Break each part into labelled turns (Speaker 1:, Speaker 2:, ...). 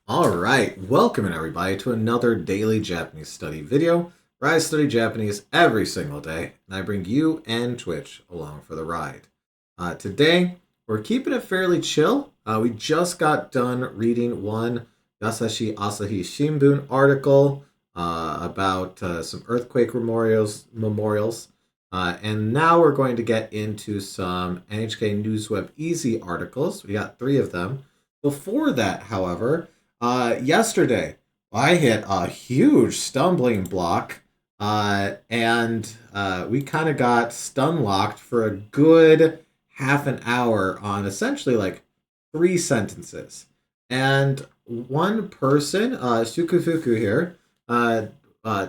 Speaker 1: All right, welcome everybody to another daily Japanese study video where I study Japanese every single day and I bring you and Twitch along for the ride. Today, we're keeping it fairly chill. We just got done reading one Yasashi Asahi Shimbun article about some earthquake memorials. And now we're going to get into some NHK Newsweb Easy articles. We got three of them. Before that, however, yesterday, I hit a huge stumbling block, and we kind of got stun locked for a good half an hour on essentially like three sentences. And one person, Sukufuku here,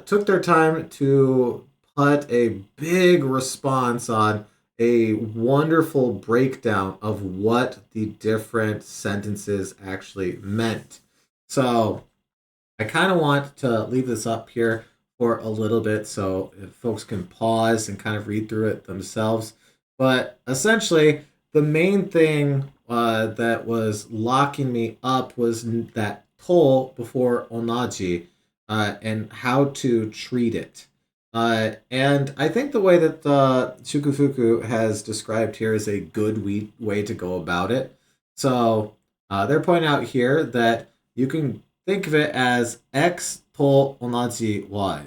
Speaker 1: took their time to put a big response on a wonderful breakdown of what the different sentences actually meant. So I kind of want to leave this up here for a little bit so folks can pause and kind of read through it themselves. But essentially, the main thing that was locking me up was that toll before onaji and how to treat it. And I think the way that Shukufuku has described here is a good way to go about it. So they're pointing out here that you can think of it as x to onaji y.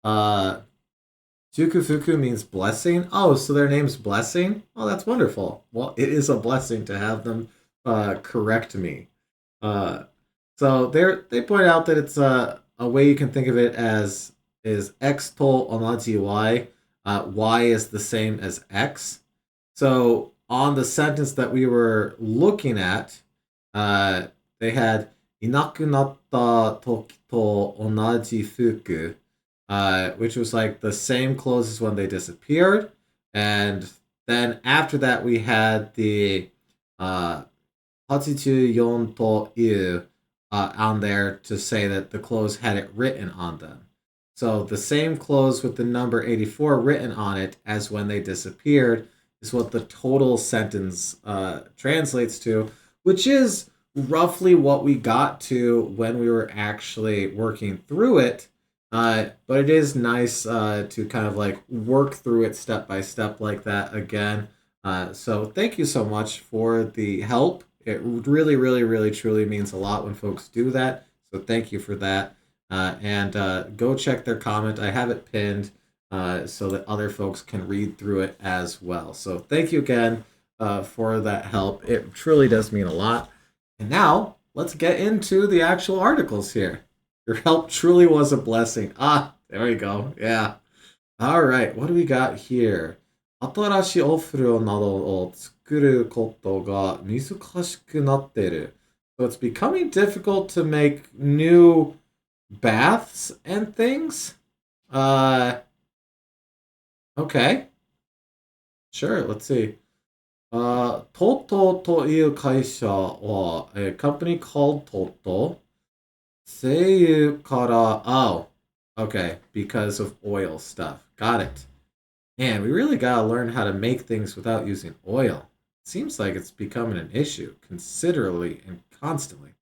Speaker 1: Uh, Shukufuku means blessing. Oh, so their name's Blessing? Oh, that's wonderful. Well, it is a blessing to have them correct me. Uh, so they point out that it's a way you can think of it as is x to onaji y. Y is the same as x. So on the sentence that we were looking at, they had inakunatta toki to onaji fuku, which was like the same clothes as when they disappeared. And then after that, we had the 84 to iu on there to say that the clothes had it written on them. So the same clothes with the number 84 written on it as when they disappeared is what the total sentence translates to, which is roughly what we got to when we were actually working through it. But it is nice to kind of like work through it step by step like that again. So thank you so much for the help. It really, really, really, truly means a lot when folks do that. So thank you for that. And go check their comment. I have it pinned so that other folks can read through it as well. So thank you again for that help. It truly does mean a lot. And now let's get into the actual articles here. Your help truly was a blessing. Ah, there we go. Yeah. All right. What do we got here? 新しいお風呂などを作ることが難しくなっている. So it's becoming difficult to make new baths and things. Okay. Sure, let's see. Toto という会社は、a company called Toto. 声優から、oh, okay, because of oil stuff. Got it. Man, we really gotta learn how to make things without using oil. Seems like it's becoming an issue considerably and constantly.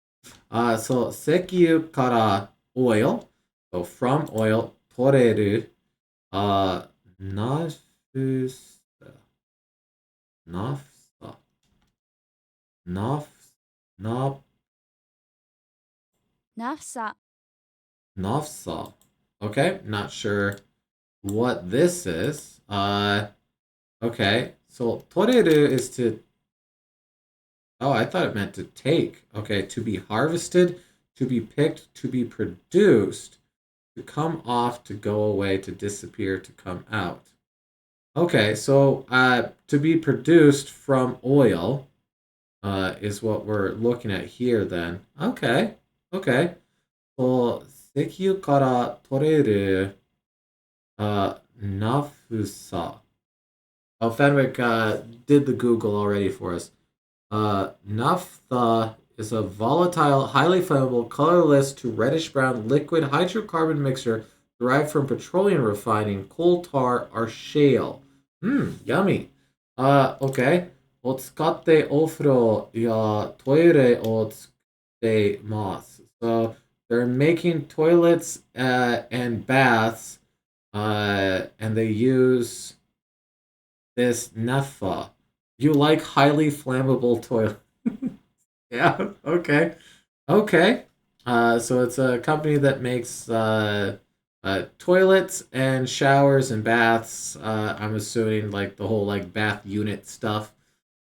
Speaker 1: So 石油から oil, so from oil, 取れる, naphtha, naphtha, naphtha,
Speaker 2: Nafsa.
Speaker 1: naphtha. Okay, not sure what this is. Okay, so 取れる is to. Oh, I thought it meant to take. Okay, to be harvested, to be picked, to be produced, to come off, to go away, to disappear, to come out. Okay, so to be produced from oil is what we're looking at here then. Okay, okay. と、石油から取れるナフサ. Oh, Fenwick did the Google already for us. Naphtha is a volatile, highly flammable, colorless to reddish brown liquid hydrocarbon mixture derived from petroleum refining, coal tar, or shale. Yummy. Okay. を使ってお風呂やトイレを moss. So they're making toilets and baths, and they use this naphtha. You like highly flammable toilet? Yeah. Okay. Okay. So it's a company that makes toilets and showers and baths. I'm assuming like the whole like bath unit stuff.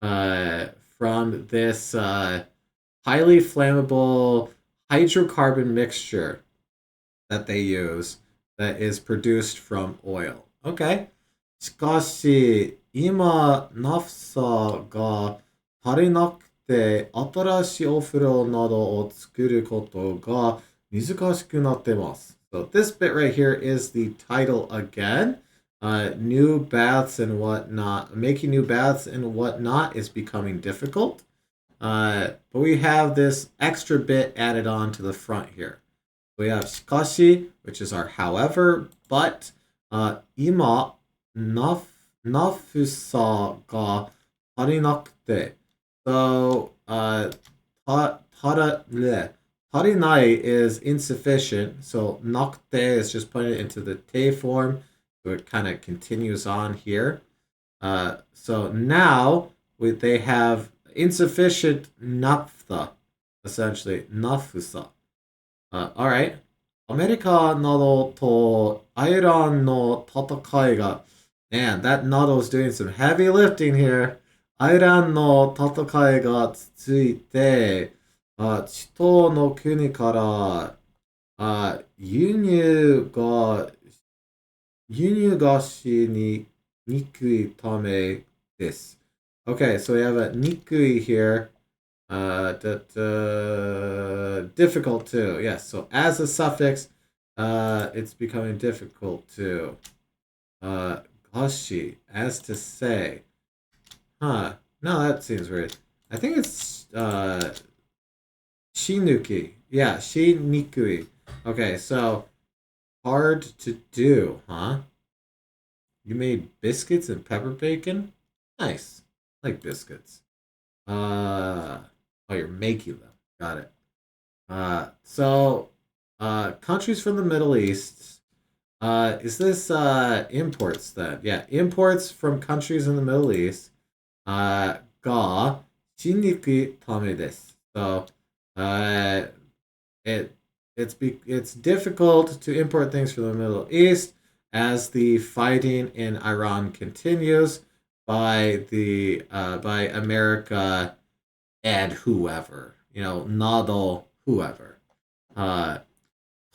Speaker 1: Uh, from this highly flammable hydrocarbon mixture that they use that is produced from oil. Okay. しかし、今、ナフサが足りなくて、新しいお風呂などを作ることが難しくなってます。So this bit right here is the title again. New baths and whatnot. Making new baths and whatnot is becoming difficult. But we have this extra bit added on to the front here. We have shikashi, which is our however, but ima nafusa ga tarinakute. So tarinai is insufficient. So nakute is just putting it into the te form. So it kind of continues on here. So now they have insufficient naphtha, essentially nafusa. Alright. アメリカなどとアイランの戦いが Man, that Noddle's doing some heavy lifting here. アイランの戦いが続いて、地頭の国から輸入がしにくいためです。Okay, so we have a nikui here. Difficult too. Yes. So as a suffix, it's becoming difficult too. Gashi, as to say. Huh. No, that seems weird. I think it's shinuki. Yeah, shinikui. Okay, so hard to do, huh? You made biscuits and pepper bacon? Nice. I like biscuits. Oh, you're making them. Got it. Countries from the Middle East. Is this imports then? Yeah, imports from countries in the Middle East. Ga shinniku tame desu. So, uh, it's difficult to import things from the Middle East as the fighting in Iran continues by America and whoever, Nado, whoever.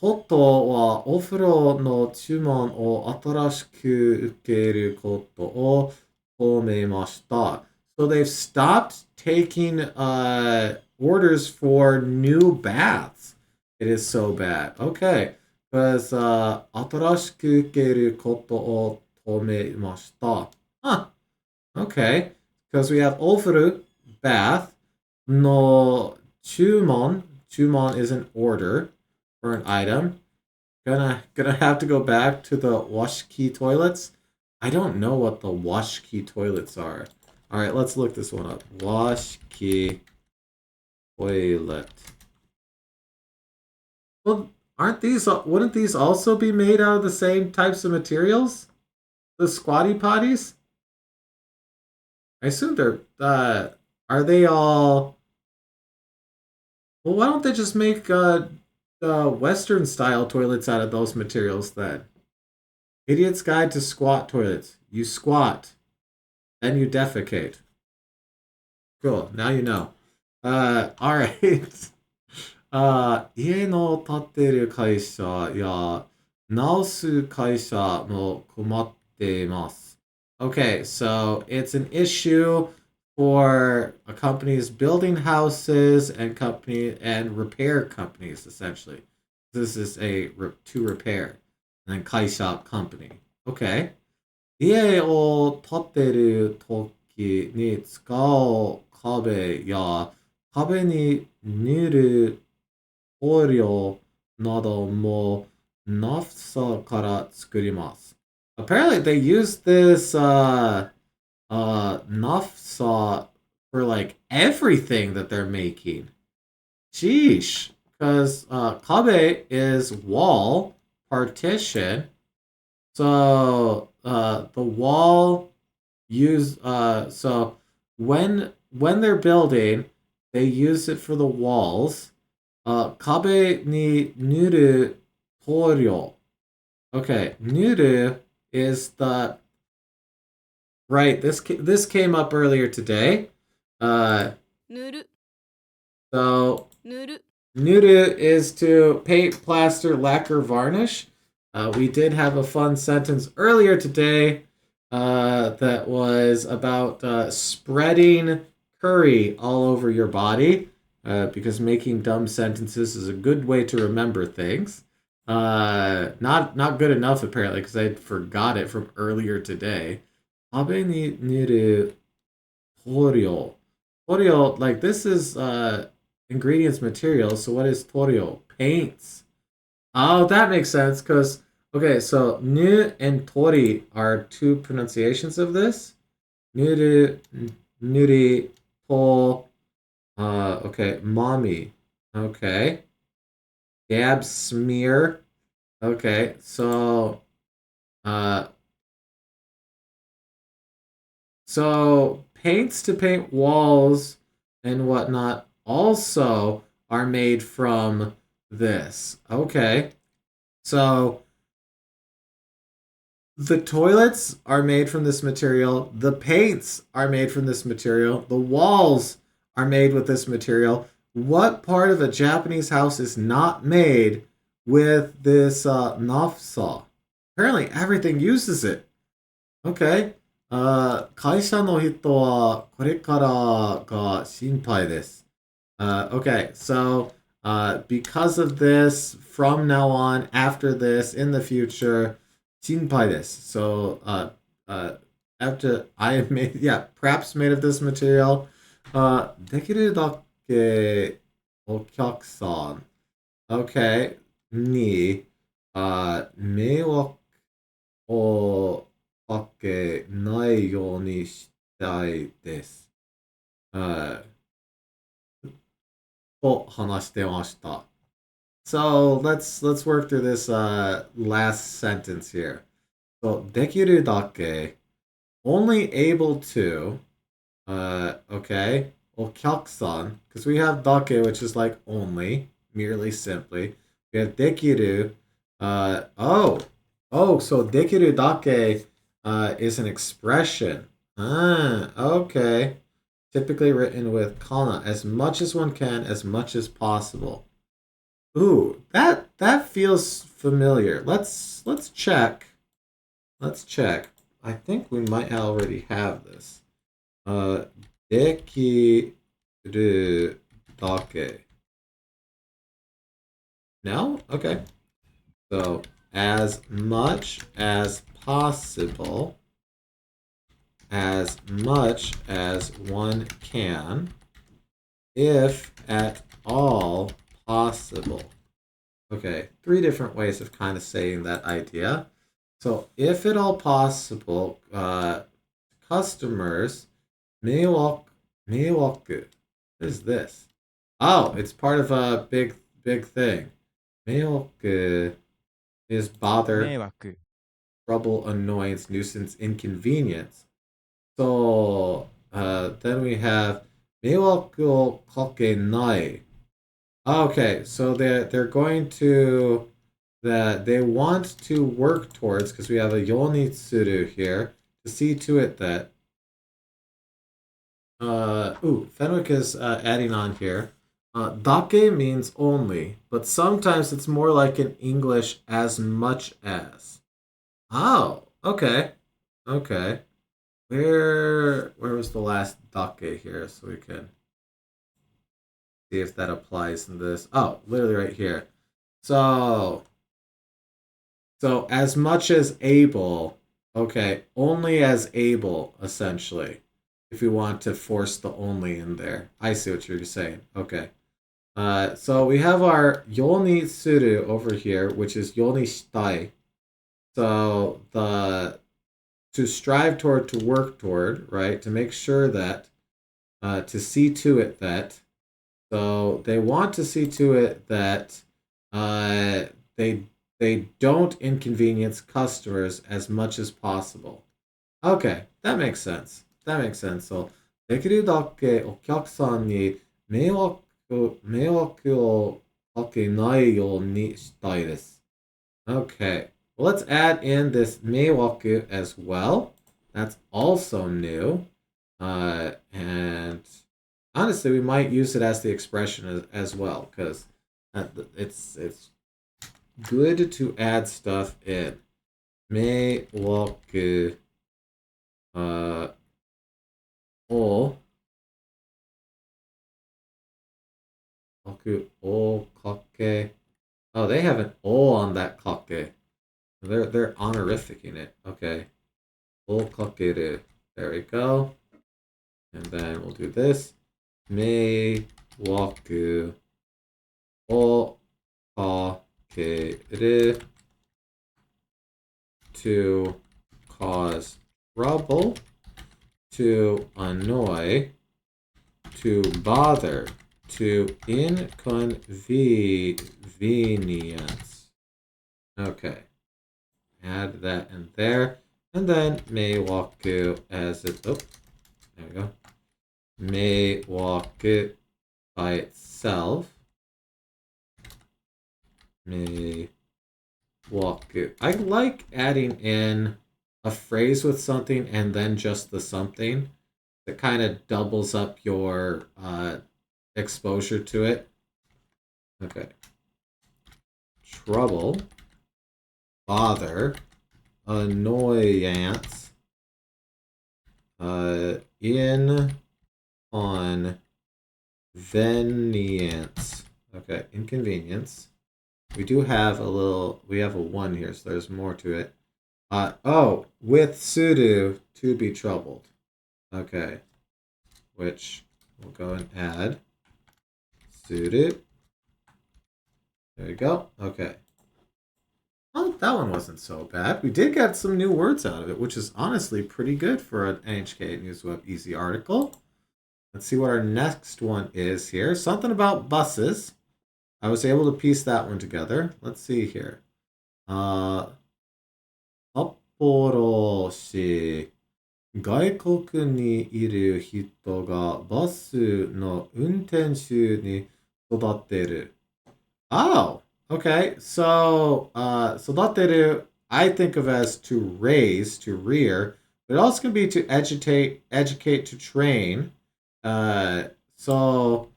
Speaker 1: トットはお風呂の注文を新しく受けることを止めました. So they've stopped taking orders for new baths. It is so bad. Okay. Because 新しく受けることを止めました. Huh. Okay. Because we have お風呂, bath, no chumon. Chumon is an order for an item. Gonna have to go back to the washki toilets. I don't know what the washki toilets are. All right, let's look this one up. Washki toilet. Well, wouldn't these also be made out of the same types of materials? The squatty potties? I assume they're are they all well, why don't they just make Western style toilets out of those materials then? Idiot's Guide to Squat Toilets. You squat, then you defecate. Cool, now you know. Alright. 家の建てる会社や直す会社も困っています. Okay, so it's an issue for companies building houses and repair companies essentially. This is to repair, and then kaisha company. Okay. 家を建てるときに使う壁や壁に塗る塗料などもナフサから作ります. Apparently they use this nafsa for like everything that they're making. Sheesh. Because kabe is wall, partition. So the wall use so when they're building, they use it for the walls. Kabe ni nuru torio. Okay, nuru is the right. This came up earlier today. Uh,
Speaker 2: 塗る
Speaker 1: so
Speaker 2: 塗る
Speaker 1: nuru is to paint, plaster, lacquer, varnish. We did have a fun sentence earlier today that was about spreading curry all over your body because making dumb sentences is a good way to remember things. Not good enough apparently because I forgot it from earlier today. Abe ni niru torio. Torio, like this is ingredients materials. So what is torio? Paints. Oh, that makes sense because okay, so nu and tori are two pronunciations of this. Nuru, nuri, to. Okay, mommy. Okay, dab, smear. Okay, so uh, so paints to paint walls and whatnot also are made from this. Okay, so the toilets are made from this material. The paints are made from this material. The walls are made with this material. What part of a Japanese house is not made with this nafsa? Apparently, everything uses it. Okay. 会社の人はこれからが心配です。Okay, so because of this, from now on, after this, in the future, 心配です. So after I have made, yeah, perhaps made of this material, できるだけお客さん, okay, に、迷惑をかけないようにしたいです。と話してました。So let's work through this last sentence here. So できるだけ only able to okay お客さん because we have dake which is like only merely simply we have できる so できるだけ is an expression. Okay, typically written with kana, as much as one can, as much as possible. Ooh, that feels familiar. Let's check. Let's check. I think we might already have this. Dekiru dake. No? Okay. So, as much as possible, as much as one can, if at all possible. Okay, three different ways of kind of saying that idea. So, if at all possible, customers, meiwaku. What is this? Oh, it's part of a big thing. Meiwaku is bother,
Speaker 3: 迷惑
Speaker 1: trouble, annoyance, nuisance, inconvenience. So, then we have 迷惑をかけない. Okay, so they're going to that they want to work towards because we have a yonitsuru here to see to it that Fenwick is adding on here. Dake means only, but sometimes it's more like in English as much as. Oh, okay. Okay. Where was the last dake here so we can see if that applies in this. Oh, literally right here. So as much as able, okay, only as able, essentially. If we want to force the only in there. I see what you're saying. Okay. So we have our yoni suru over here, which is yoni shitai. So to strive toward, to work toward, right? To make sure that, to see to it that. So they want to see to it that uh, they they don't inconvenience customers as much as possible. Okay, that makes sense. That makes sense. So できるだけお客さんに迷惑をかけないようにしたいです。Okay, well, let's add in this meiwaku as well. That's also new. And honestly, we might use it as the expression as well, because it's good to add stuff in. Meiwaku o o kake. Oh, they have an o on that kake. They're honorificing it. Okay. O kakeru. There we go. And then we'll do this. Mei waku o kakeru to cause trouble, to annoy, to bother, to inconvenience. Okay. Add that in there. And then meiwaku as it. Oh, there we go. Meiwaku by itself. Meiwaku. I like adding in a phrase with something and then just the something. That kind of doubles up your exposure to it. Okay. Trouble. Bother. Annoyance. Inconvenience. Okay, inconvenience. We do have we have a 1 here, so there's more to it. Oh, with sudo, to be troubled. Okay, which we'll go and add. Sudo. There you go. Okay. Well, that one wasn't so bad. We did get some new words out of it, which is honestly pretty good for an NHK Newsweb Easy article. Let's see what our next one is here. Something about buses. I was able to piece that one together. Let's see here. 札幌市、外国にいる人がバスの運転手に育てる。Oh, okay. So, sodateru, I think of as to raise, to rear, but it also can be to educate, to train. So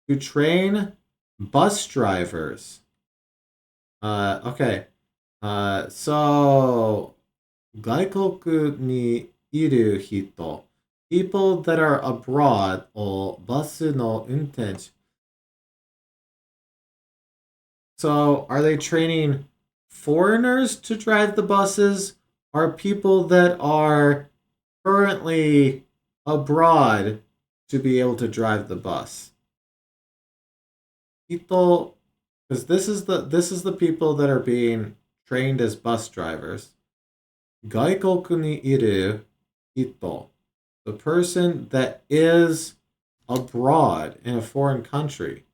Speaker 1: to train bus drivers. Okay. So 外国にいる人 people that are abroad をバスの運転手 So are they training foreigners to drive the buses? Are people that are currently abroad to be able to drive the bus? People, because this is the people that are being trained as bus drivers. 外国にいる人, the person that is abroad in a foreign country.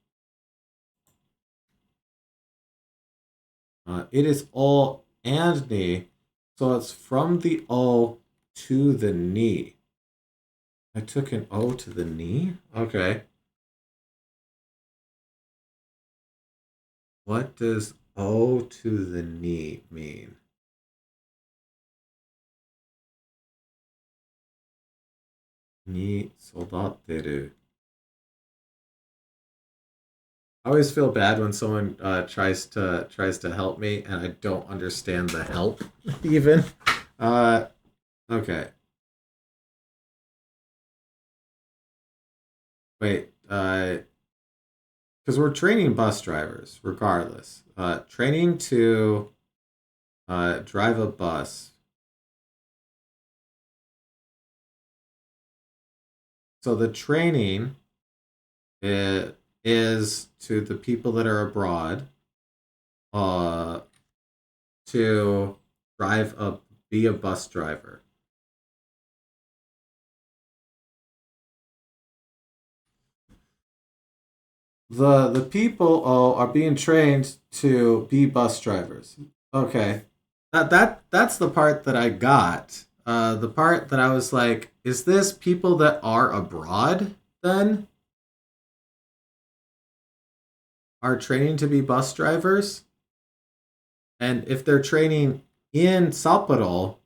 Speaker 1: It is o and ni, so it's from the o to the ni. I took an o to the ni? Okay. What does o to the ni mean? Ni sodateru. I always feel bad when someone tries to help me and I don't understand the help even. Okay. Wait. Because we're training bus drivers regardless. Training to drive a bus. So the training is to the people that are abroad to be a bus driver. The people are being trained to be bus drivers. Okay. That's the part that I got. The part that I was like, is this people that are abroad then are training to be bus drivers? And if they're training in Sapporo,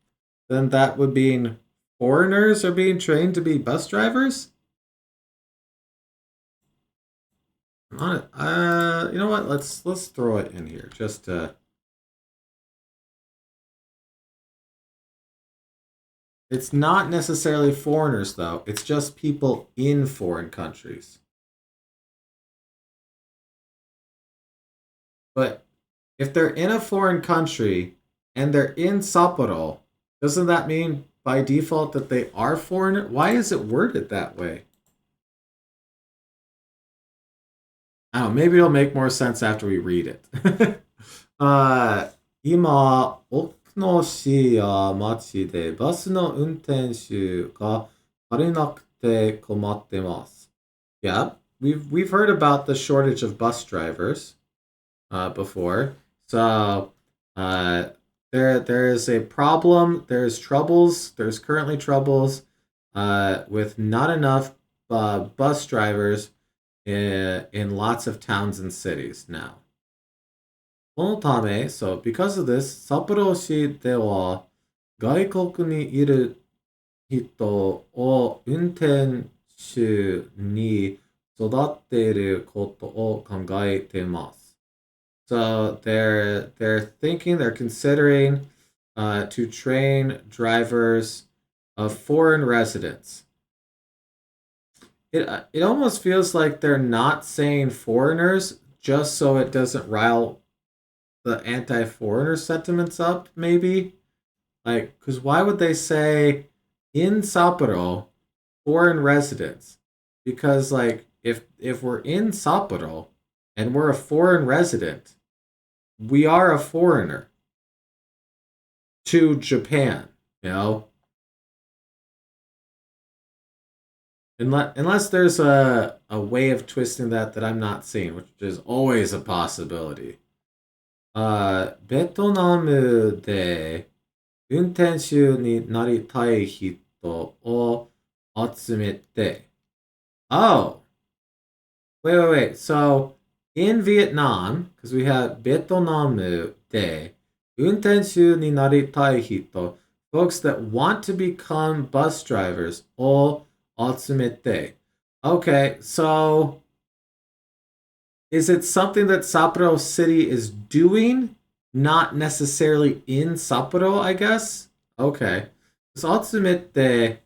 Speaker 1: then that would mean foreigners are being trained to be bus drivers? You know what? Let's throw it in here. Just it's not necessarily foreigners though. It's just people in foreign countries. But if they're in a foreign country and they're in Sapporo, doesn't that mean by default that they are foreign? Why is it worded that way? I don't know. Maybe it'll make more sense after we read it. 今、奥の市や町でバスの運転手が足りなくて困ってます。 Yeah, we've heard about the shortage of bus drivers before. So uh, there is a problem. There's troubles. There's currently troubles with not enough bus drivers in lots of towns and cities now. このため, so because of this, 札幌市では外国にいる人を運転手に育てることを考えています。 So they're thinking, they're considering to train drivers of foreign residents. It almost feels like they're not saying foreigners just so it doesn't rile the anti-foreigner sentiments up, maybe. Like, because why would they say in Sapporo foreign residents? Because like if we're in Sapporo and we're a foreign resident, we are a foreigner to Japan, you know? Unless there's a way of twisting that I'm not seeing, which is always a possibility. ベトナムで運転手になりたい人を集めて. Oh, wait. So in Vietnam, because we have ベトナムで運転手になりたい人, folks that want to become bus drivers, を集めて. Okay, so is it something that Sapporo City is doing? Not necessarily in Sapporo, I guess? Okay. So 集めて,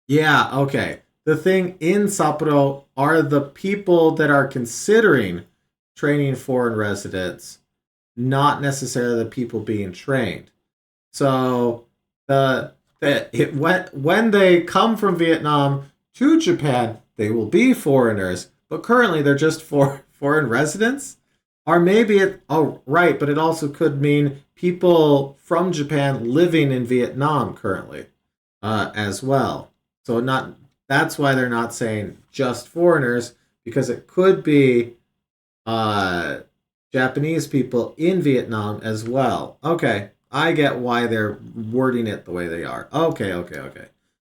Speaker 1: yeah, okay. The thing in Sapporo are the people that are considering training foreign residents, not necessarily the people being trained. So when they come from Vietnam to Japan, they will be foreigners, but currently they're just foreign residents. Or maybe right, but it also could mean people from Japan living in Vietnam currently, as well. So not that's why they're not saying just foreigners, because it could be Japanese people in Vietnam as well. Okay, I get why they're wording it the way they are. Okay.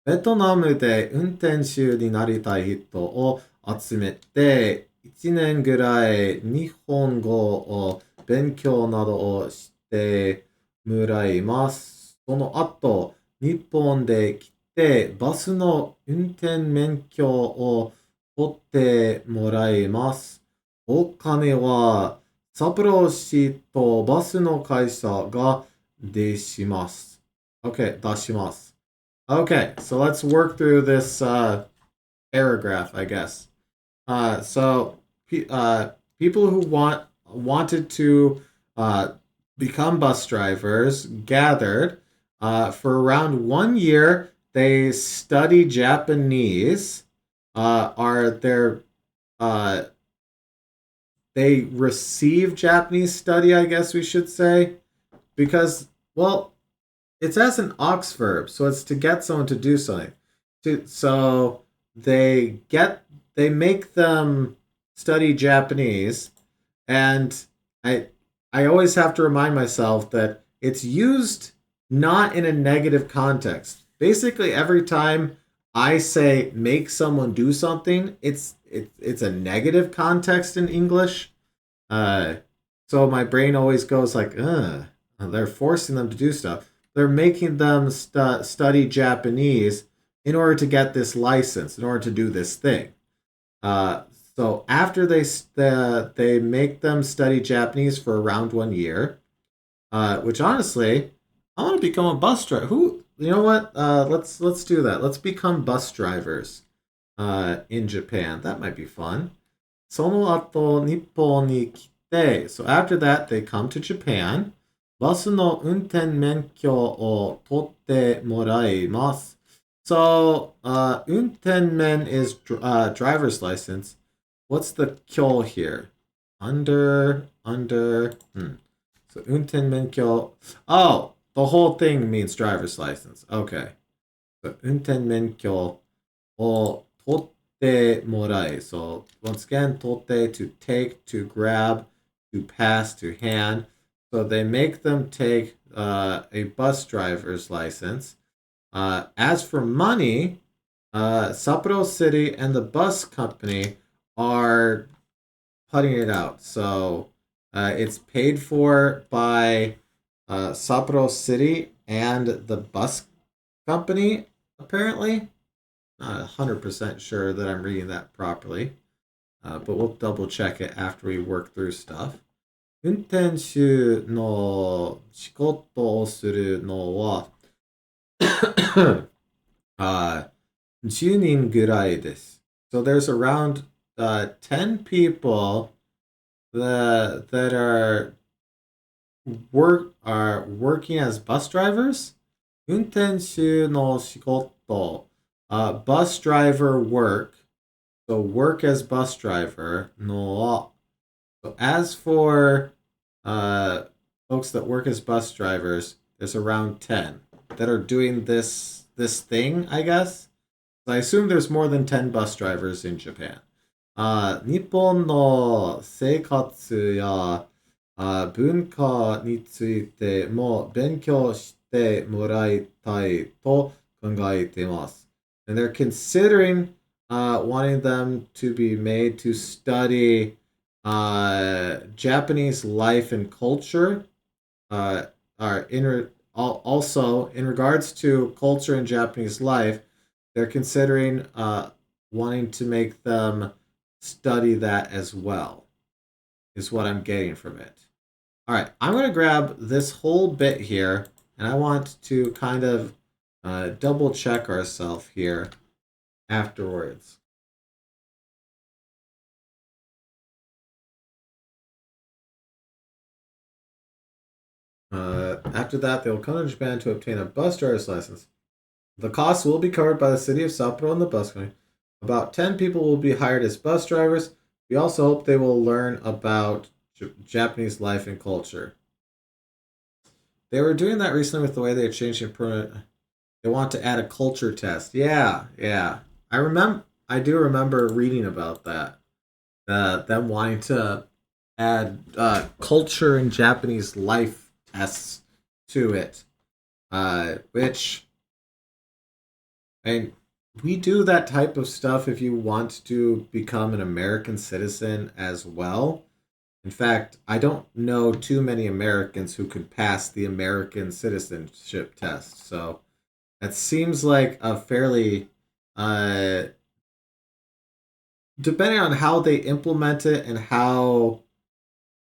Speaker 1: ベトナムで運転手になりたい人を集めて、1年ぐらい日本語を勉強などをしてもらいます。その後、日本で来てバスの運転免許を取ってもらいます。お金は札幌市とバスの会社が出します。Okay, 出します。Okay, so let's work through this paragraph, I guess. So people who wanted to become bus drivers gathered for around 1 year. They study Japanese. They receive Japanese study, I guess we should say, because it's as an aux verb, so it's to get someone to do something. So they get they make them study Japanese, and I I always have to remind myself that it's used not in a negative context. Basically, every time I say make someone do something, it's a negative context in English. Uh, so my brain always goes like, they're forcing them to do stuff. They're making them study Japanese in order to get this license, in order to do this thing. Uh, so after they make them study Japanese for around 1 year, which honestly, I want to become a bus driver. Who, you know what? Let's do that. Let's become bus drivers. In Japan, that might be fun. その後、日本に来て、so after that, they come to Japan. バスの運転免許を取ってもらいます. So, 運転免 is driver's license. What's the kyo here? Under. So, 運転免許. Oh, the whole thing means driver's license. Okay. So, 運転免許を取ってSo once again, totte, to take, to grab, to pass, to hand. So they make them take a bus driver's license. As for money, Sapporo City and the bus company are putting it out. So it's paid for by Sapporo City and the bus company, apparently. Not 100% sure that I'm reading that properly, but we'll double check it after we work through stuff. 運転手の仕事をするのは10人ぐらいです. So there's around 10 people that are working as bus drivers. 運転手の仕事 bus driver work. So work as bus driver. No. So as for folks that work as bus drivers, there's around 10 that are doing this thing, I guess. So I assume there's more than 10 bus drivers in Japan. 日本の生活や文化についても勉強してもらいたいと考えています. And they're considering wanting them to be made to study Japanese life and culture. Also, in regards to culture and Japanese life, they're considering wanting to make them study that as well, is what I'm getting from it. All right, I'm going to grab this whole bit here, and I want to kind of double check ourselves here afterwards. After that, they will come to Japan to obtain a bus driver's license. The costs will be covered by the city of Sapporo and the bus company. About 10 people will be hired as bus drivers. We also hope they will learn about Japanese life and culture. They were doing that recently with the way they changed the permanent. They want to add a culture test. Yeah. I do remember reading about that. Them wanting to add culture and Japanese life tests to it. Which, I mean, we do that type of stuff if you want to become an American citizen as well. In fact, I don't know too many Americans who could pass the American citizenship test. So that seems like a fairly, depending on how they implement it and how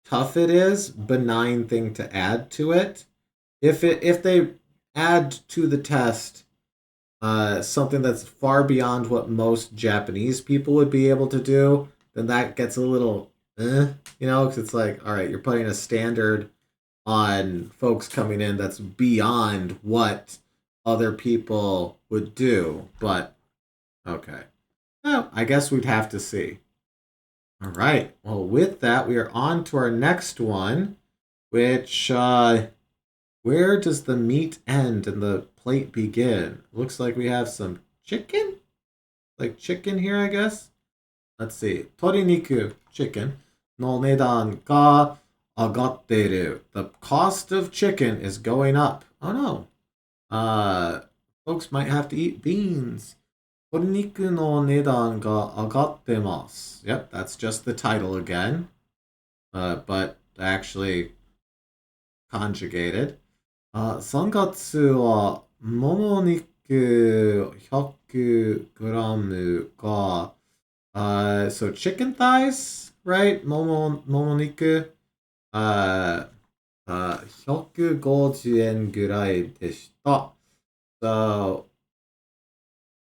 Speaker 1: tough it is, benign thing to add to it. If they add to the test something that's far beyond what most Japanese people would be able to do, then that gets a little, because it's like, all right, you're putting a standard on folks coming in that's beyond what other people would do. But, okay. Well, I guess we'd have to see. All right. Well, with that, we are on to our next one, which, where does the meat end and the plate begin? Looks like we have some chicken? like chicken here, I guess. Let's see. 鶏肉, chicken, の値段が上がっている. The cost of chicken is going up. Oh no. Folks might have to eat beans. 鶏肉の値段が上がってます. Yep, that's just the title again. But actually conjugated. 3月はもも肉 100g がso chicken thighs, right? もも肉 150円ぐらいでした. So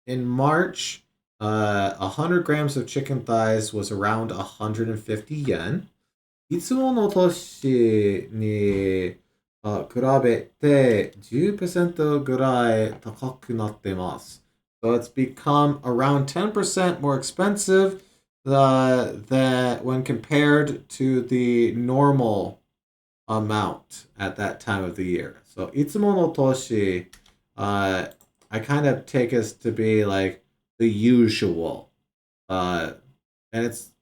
Speaker 1: in March, 100 grams of chicken thighs was around 150 yen. いつもの年に比べて10%ぐらい高くなってます. So it's become around 10% more expensive than when compared to the normal amount at that time of the year. So いつもの年, I kind of take us to be like the usual. And it's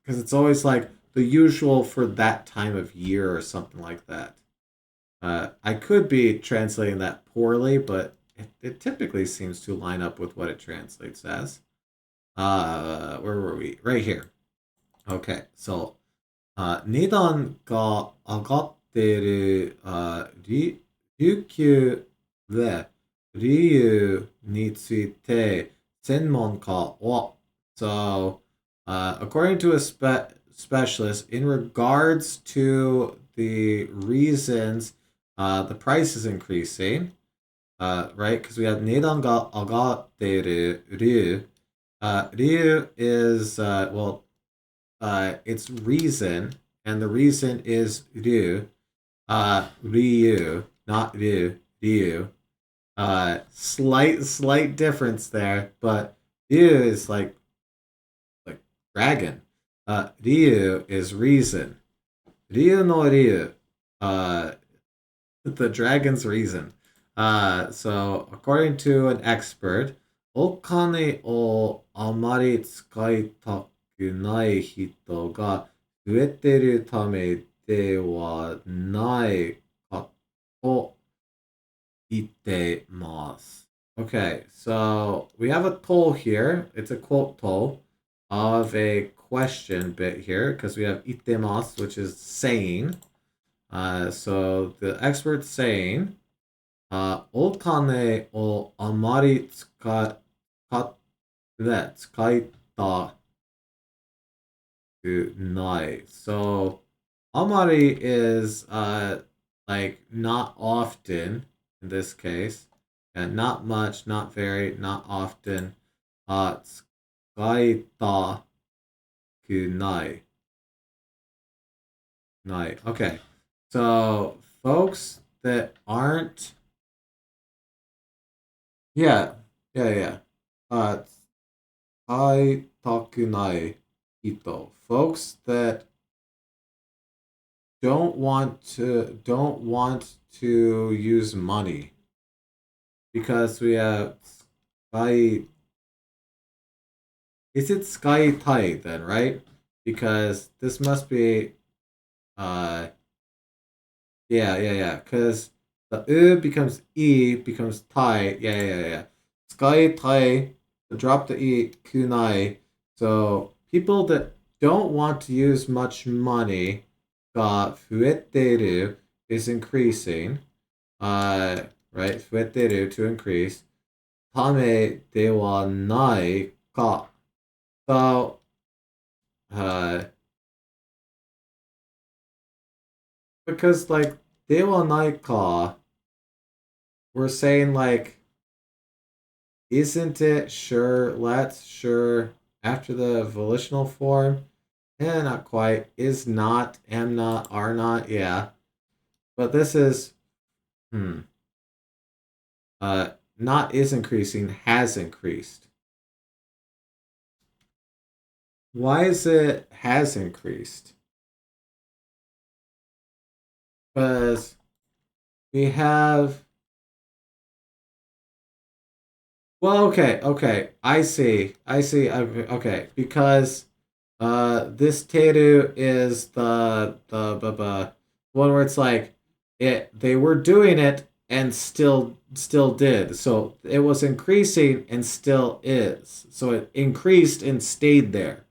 Speaker 1: because it's always like the usual for that time of year or something like that. I could be translating that poorly, but it typically seems to line up with what it translates as. Where were we? Right here. Okay, so 値段が上がっている琉球で理由について専門家は So, according to a specialist, in regards to the reasons the price is increasing, right? Because we have 値段が上がっている理由. 理由 is, it's reason, and the reason is ryu. Ryu, not ryu, ryu. Slight difference there, but ryu is like dragon. Ryu is reason. Ryu no ryu. The dragon's reason. So according to an expert, お金をあまり使いたくない人が増えているためではないかと言ってます. Okay, so we have a toll here. It's a quote toll of a question bit here because we have itemasu, which is saying. So the expert's saying, お金をあまり使いたくない. So, あまり is like not often in this case. And not much, not very, not often. 使いたくない. Okay. So, folks that aren't. Yeah. I takunai hito. Folks that don't want to use money because we have sky. Is it sky tai then, right? Because this must be yeah. Because the becomes becomes tai. Yeah. Sky tai. Drop the e kunai. So people that don't want to use much money, got fueteru is increasing. Right, fueteru to increase. Tame de wa nai ka. So, because like de wa nai ka, we're saying like, isn't it? Sure, let's sure after the volitional form. Not quite. Is not, am not, are not, yeah. But this is not is increasing, has increased. Why is it has increased? Because we have Well, okay. Okay, because this teru is the one where it's like they were doing it and still did. So it was increasing and still is. So it increased and stayed there.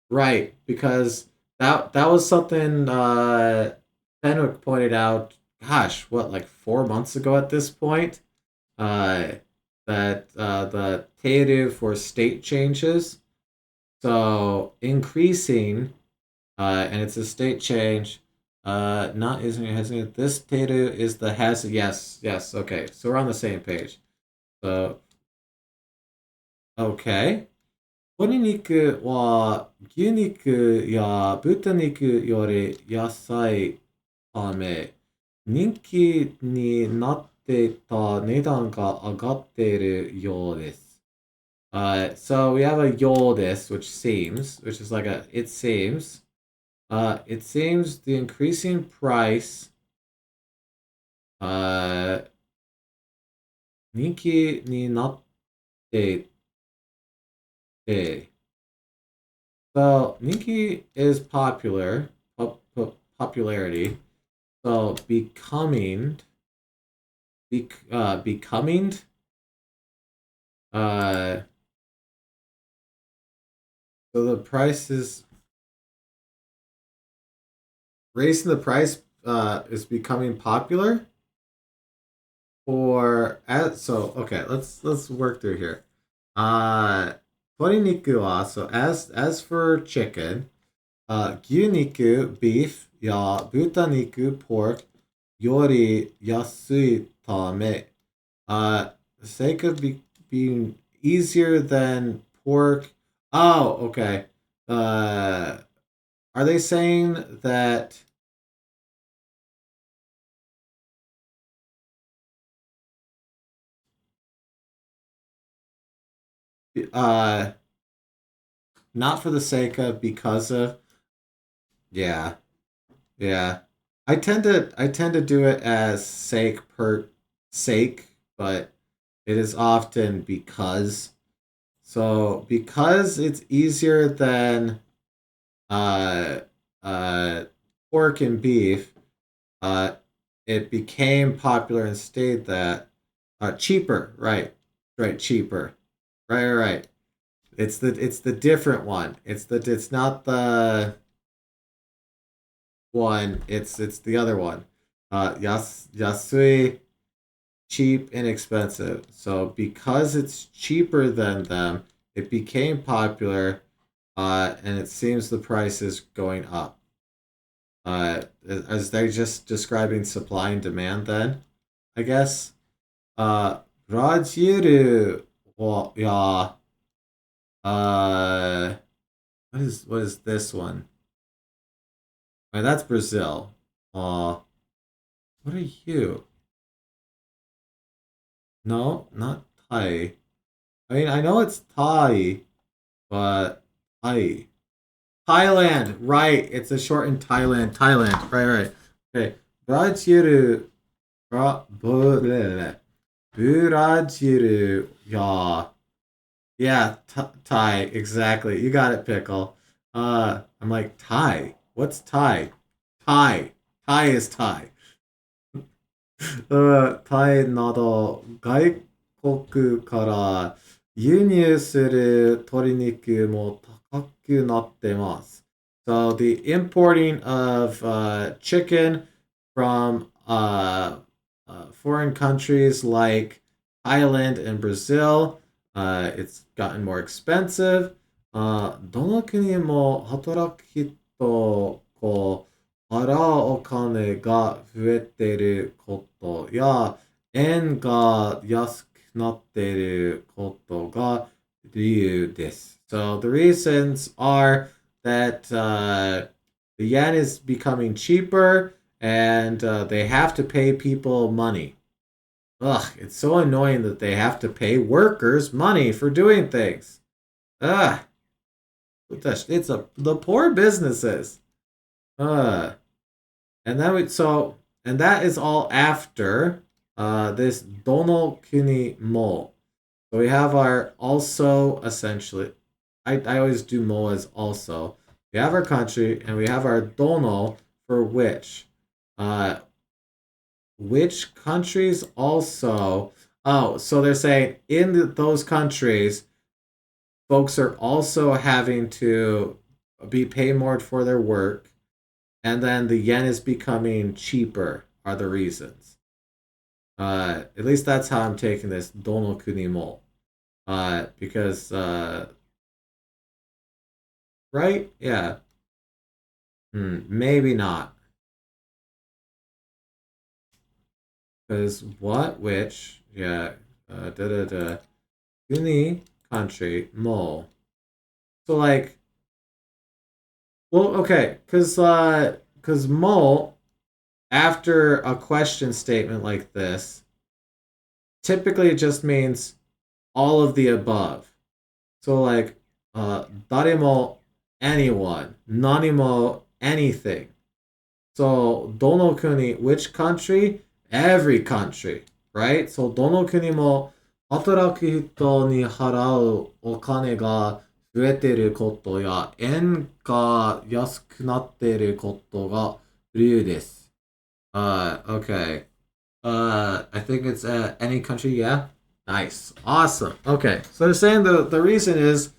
Speaker 1: Right, because that was something Fenwick pointed out, gosh, what, like 4 months ago at this point? Uh that the teru for state changes. So increasing, and it's a state change. Not isn't it hasn't it? This teru is the has yes, okay. So we're on the same page. So okay. 鶏肉は牛肉や豚肉より安いため、人気になっていた値段が上がっているようです。So we have a yodis, which seems, which is like a it seems. It seems the increasing price, uh, 人気になっていて、so Ninki is popular, popularity. So becoming, uh, so the price is raising the price, is becoming popular. Or as so, okay, let's work through here. Uh, 鶏肉は so as for chicken, 牛肉 beef や豚肉 pork より安いため、the sake of being easier than pork. Oh, okay. Are they saying that uh not for the sake of because of? Yeah, yeah. I tend to do it as sake per sake, but it is often because. So because it's easier than uh uh pork and beef, uh it became popular and stayed that cheaper, right, cheaper. Right. It's the different one. It's not the one, it's the other one. Yasui, cheap, inexpensive. So because it's cheaper than them, it became popular, and it seems the price is going up. As they just describing supply and demand then, I guess. Rajiru, well, yeah. Uh, what is this one? That's Brazil. What are you? No, not Thai. I mean, I know it's Thai, but Thai. Thailand, right. It's a short in Thailand. Thailand, right. Okay. Brazilu, Brazilu, yeah. Yeah, Thai, exactly. You got it, Pickle. I'm like, Thai? What's Thai? Thai. Thai is Thai. タイなど外国から輸入する鶏肉も高くなってます。So the importing of chicken from foreign countries like Thailand and Brazil, it's gotten more expensive. どの国も働く人払うお金が増えていることや、円が安くなっていることが理由です。So the reasons are that the yen is becoming cheaper and they have to pay people money. Ugh, it's so annoying that they have to pay workers money for doing things. Ugh, it's the poor businesses. Ugh. And then and that is all after this dono kuni mo. So we have our also essentially. I always do mo as also. We have our country and we have our dono for Uh, which countries also? Oh, so they're saying in those countries, folks are also having to be paid more for their work, and then the yen is becoming cheaper. Are the reasons? At least that's how I'm taking this dono kunimo. Because right, yeah, maybe not. Because what, which, yeah, da da da, uni country mo. So like, well, okay, because mo after a question statement like this, typically it just means all of the above. So like, daremo anyone, nanimo anything. So dono kuni, which country? Every country, right? So dono kuni mo 働く人に払うお金が増えていることや円が安くなっていることが理由です。Okay. I think it's any country, yeah? Nice. Awesome. Okay. So they're saying the reason is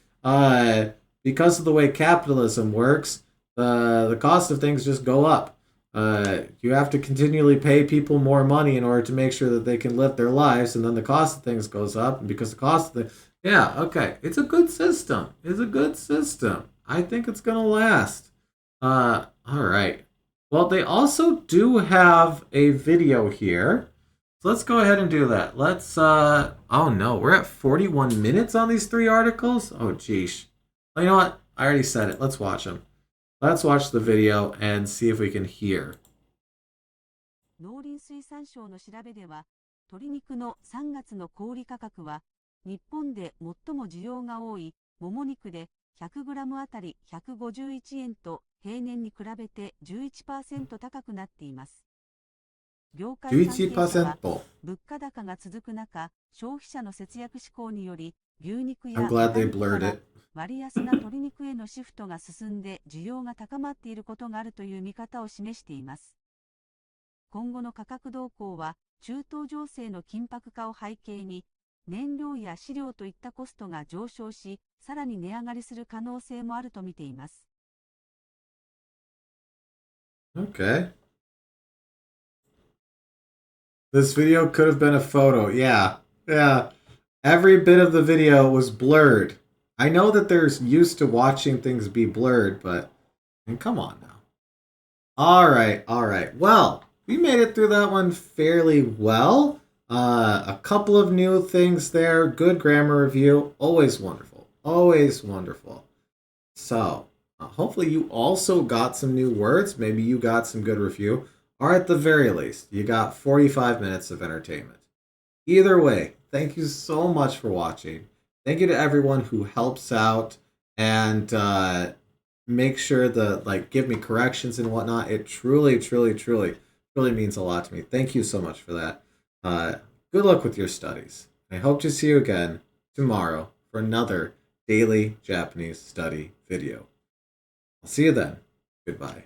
Speaker 1: because of the way capitalism works, the cost of things just go up. You have to continually pay people more money in order to make sure that they can live their lives, and then the cost of things goes up, and because the cost of the yeah, okay. It's a good system. It's a good system. I think it's gonna last. All right. Well, they also do have a video here. So let's go ahead and do that. Let's oh no, we're at 41 minutes on these three articles? Oh geesh. Well, you know what? I already said it. Let's watch them. Let's watch the video and see if we can hear.
Speaker 3: 農林水産省の調べでは、鶏肉の3月の小売価格は、日本で最も需要が多いもも肉で 100g あたり151円と平年に比べて 11% 高くなっています。業界関係者は、物価高が続く中、消費者の節約志向により、牛肉や豚肉から割安な鶏肉へのシフトが進んで需要が高まっていることがあるという見方を示しています。今後の価格動向は、中東情勢の緊迫化を背景に、燃料や飼料といったコストが上昇し、さらに値上がりする可能性もあると見ています。
Speaker 1: Okay. This video could have been a photo. Yeah. Yeah. Every bit of the video was blurred. I know that they're used to watching things be blurred, but I mean, come on now. All right. All right. Well, we made it through that one fairly well. A couple of new things there. Good grammar review. Always wonderful. Always wonderful. So, hopefully you also got some new words. Maybe you got some good review. Or at the very least, you got 45 minutes of entertainment. Either way, thank you so much for watching. Thank you to everyone who helps out and make sure to give me corrections and whatnot. It truly, truly, truly, truly means a lot to me. Thank you so much for that. Good luck with your studies. I hope to see you again tomorrow for another daily Japanese study video. I'll see you then. Goodbye.